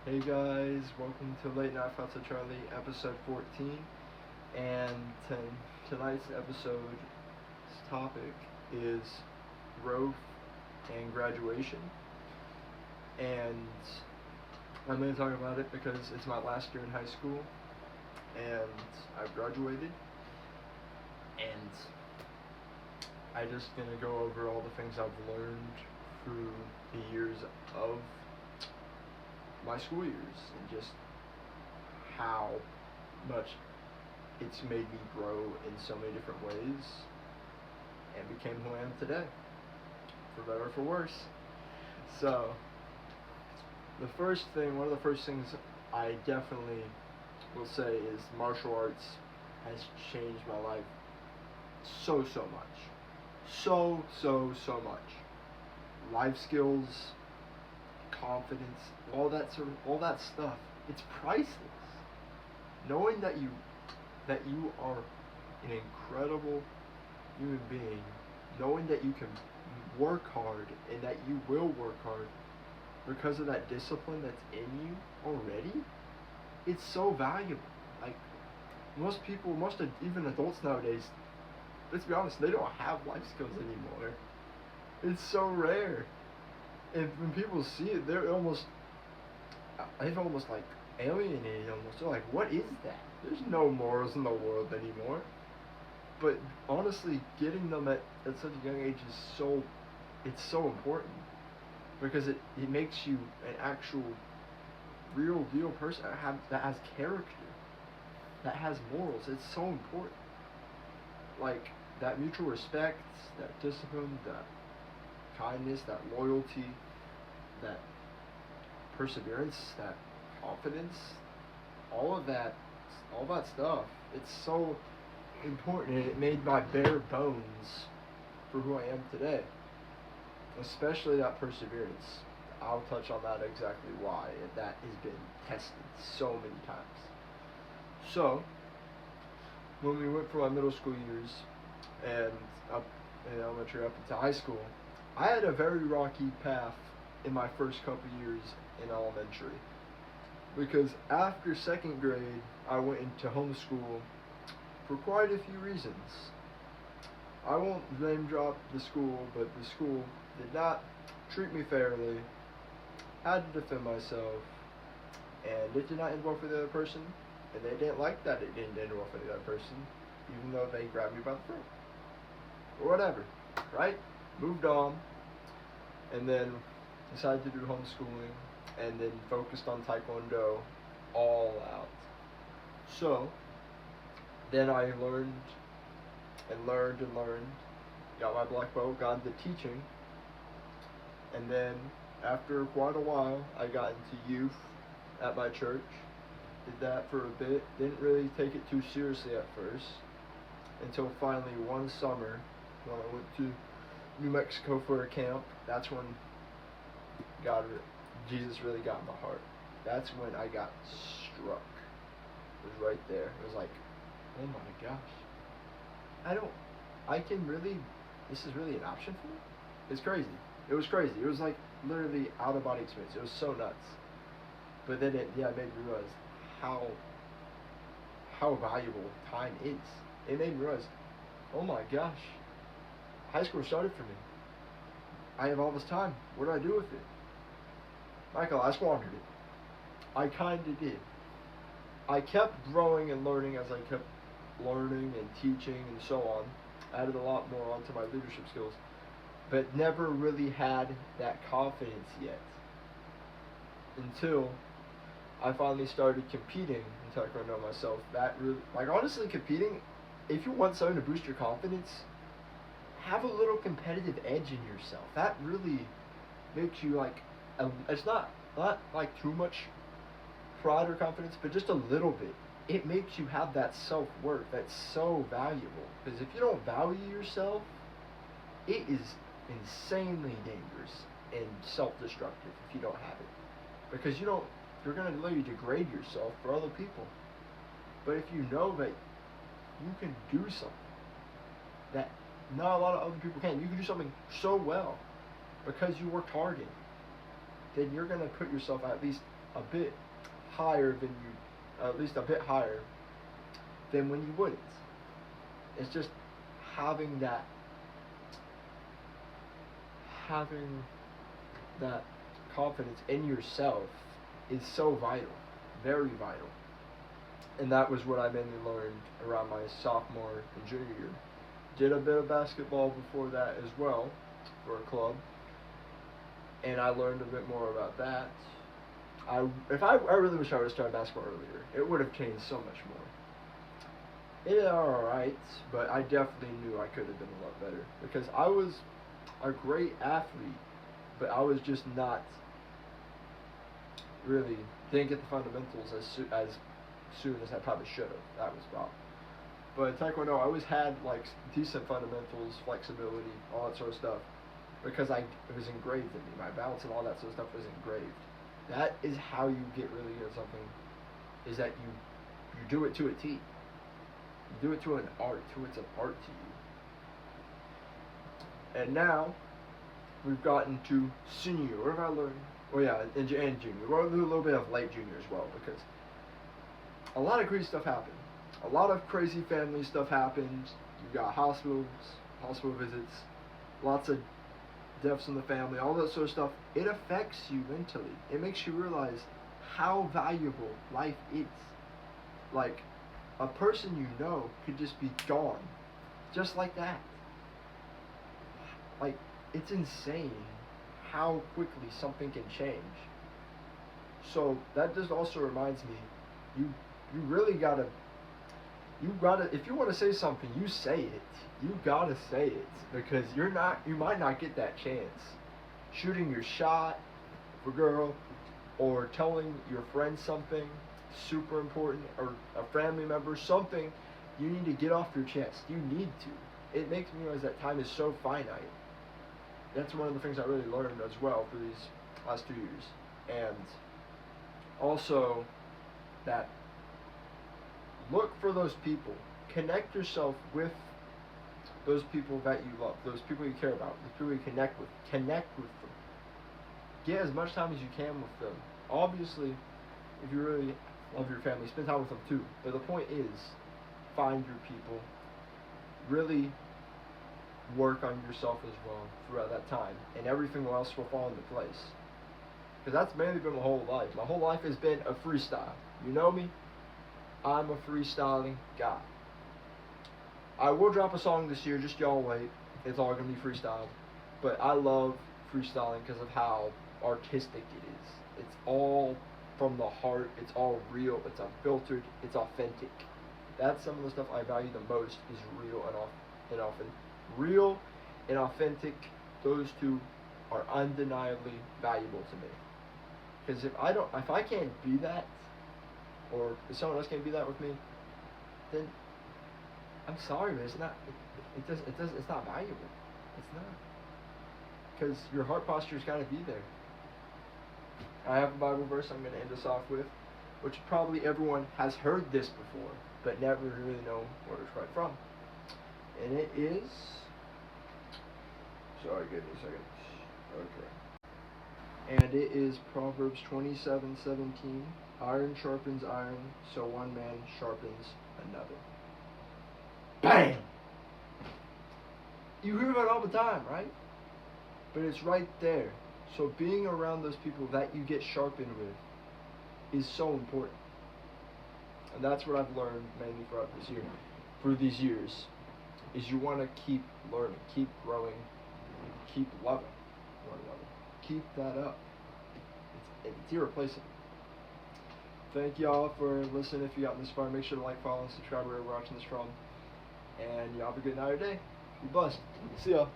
Hey guys, welcome to Late Night Thoughts of Charlie, episode 14. And tonight's episode's topic is growth and graduation. And I'm going to talk about it because it's my last year in high school and I've graduated. And I just going to go over all the things I've learned through the years of my school years and just how much it's made me grow in so many different ways and became who I am today, for better or for worse. So, one of the first things I definitely will say is martial arts has changed my life so much. So much. Life skills, confidence, all that stuff. It's priceless. Knowing that you are an incredible human being, knowing that you can work hard and that you will work hard because of that discipline that's in you already, it's so valuable. Like even adults nowadays, let's be honest, they don't have life skills anymore. It's so rare. And when people see it, they've almost like alienated almost. They're like, what is that? There's no morals in the world anymore. But honestly, getting them at such a young age it's so important because it makes you an actual real deal person that has character, that has morals. It's so important. Like that mutual respect, that discipline, that kindness, that loyalty, that perseverance, that confidence, all that stuff. It's so important, and it made my bare bones for who I am today. Especially that perseverance. I'll touch on that exactly why, and that has been tested so many times. So, when we went for my middle school years and up in elementary up into high school, I had a very rocky path in my first couple years in elementary. Because after second grade, I went into homeschool for quite a few reasons. I won't name drop the school, but the school did not treat me fairly. I had to defend myself, and it did not end well for the other person, and they didn't like that it didn't end well for the other person, even though they grabbed me by the throat. Or whatever, right? Moved on, and then decided to do homeschooling, and then focused on Taekwondo all out. So, then I learned, got my black belt, got into teaching, and then after quite a while, I got into youth at my church. Did that for a bit, didn't really take it too seriously at first, until finally one summer, when I went to New Mexico for a camp. That's when Jesus really got in my heart. That's when I got struck. It was right there. It was like, oh my gosh. This is really an option for me? It's crazy. It was crazy. It was like literally out of body experience. It was so nuts. But then it made me realize how valuable time is. It made me realize, oh my gosh, high school started for me. I have all this time. What do I do with it? Michael, I squandered it. I kinda did. I kept growing and learning as I kept learning and teaching and so on. Added a lot more onto my leadership skills, but never really had that confidence yet until I finally started competing in Taekwondo myself. That really, like honestly, competing, if you want something to boost your confidence, have a little competitive edge in yourself. That really makes you like, it's not like too much pride or confidence, but just a little bit. It makes you have that self-worth that's so valuable. Because if you don't value yourself, it is insanely dangerous and self-destructive if you don't have it. Because you're going to let you degrade yourself for other people. But if you know that you can do something that not a lot of other people can, you can do something so well because you worked hard in it, then you're going to put yourself at least a bit higher than you, at least a bit higher than when you wouldn't. It's just having that, having that confidence in yourself is so vital, very vital. And that was what I mainly learned around my sophomore and junior year. Did a bit of basketball before that as well for a club, and I learned a bit more about that. I really wish I would have started basketball earlier. It would have changed so much more. It did alright, but I definitely knew I could have been a lot better because I was a great athlete, but I was just not really didn't get the fundamentals as soon as I probably should have. That was the problem. But Taekwondo, I always had like decent fundamentals, flexibility, all that sort of stuff, because it was engraved in me. My balance and all that sort of stuff was engraved. That is how you get really good at something. Is that you do it to a T. You do it to an art. It's an art to you. And now we've gotten to senior year. What have I learned? Oh yeah, and junior. We're going to do a little bit of late junior as well because a lot of crazy stuff happened. A lot of crazy family stuff happened. You got hospital visits, lots of deaths in the family, all that sort of stuff. It affects you mentally. It makes you realize how valuable life is. Like, a person you know could just be gone, just like that. Like, it's insane how quickly something can change. So that just also reminds me, you really gotta, if you want to say something, you say it. You gotta say it because you might not get that chance. Shooting your shot for a girl, or telling your friend something super important, or a family member something you need to get off your chest. You need to. It makes me realize that time is so finite. That's one of the things I really learned as well through these last 2 years. And also that look for those people. Connect yourself with those people that you love, those people you care about, those people you connect with. Connect with them. Get as much time as you can with them. Obviously, if you really love your family, spend time with them too. But the point is, find your people. Really work on yourself as well throughout that time, and everything else will fall into place. Because that's mainly been my whole life. My whole life has been a freestyle. You know me? I'm a freestyling guy. I will drop a song this year, just y'all wait. It's all going to be freestyle. But I love freestyling because of how artistic it is. It's all from the heart. It's all real. It's unfiltered. It's authentic. That's some of the stuff I value the most, is real and often. Real and authentic, those two are undeniably valuable to me. Because if I can't be that, or if someone else can't be that with me, then I'm sorry, but it's not. It's not valuable. It's not. Because your heart posture's got to be there. I have a Bible verse I'm going to end us off with, which probably everyone has heard this before, but never really know where it's right from. And it is. Sorry, give me a second. Okay. And it is Proverbs 27:17. Iron sharpens iron, so one man sharpens another. Bang! You hear about it all the time, right? But it's right there. So being around those people that you get sharpened with is so important. And that's what I've learned mainly through these years, is you want to keep learning, keep growing, keep loving one another. Keep that up. It's irreplaceable. Thank y'all for listening. If you got this far, make sure to like, follow, and subscribe wherever you're watching this from. And y'all have a good night or day. Be blessed. See y'all.